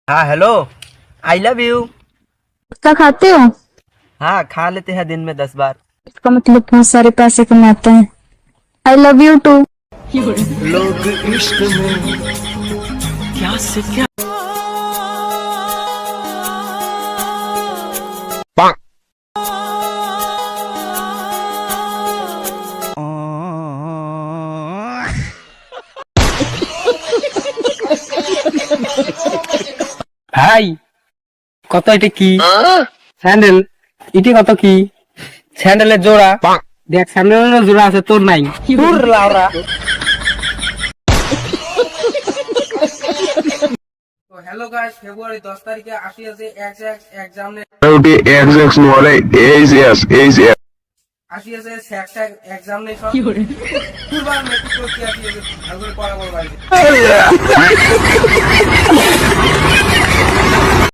हाँ hello. I love you. क्या खाते हो? हाँ खा लेते हैं दिन में 10 बार। इसका मतलब बहुत सारे पैसे कमाते हैं। I love you too. लोग इश्क में क्या से क्या। ভাই কত এটা কি স্যান্ডেল ইটি কত কি স্যান্ডেলের জোড়া দেখ স্যান্ডেলের জোড়া আছে তোর নাই দূর লাউরা তো হ্যালো গাইস ফেব্রুয়ারি 10 তারিখে আসি আছে এক্সাম আসি আছে স্যাক এক্সামিনেশন কি করে পূর্বার মেট্রিক পরীক্ষা আসি আছে ভালো করে পড়া করব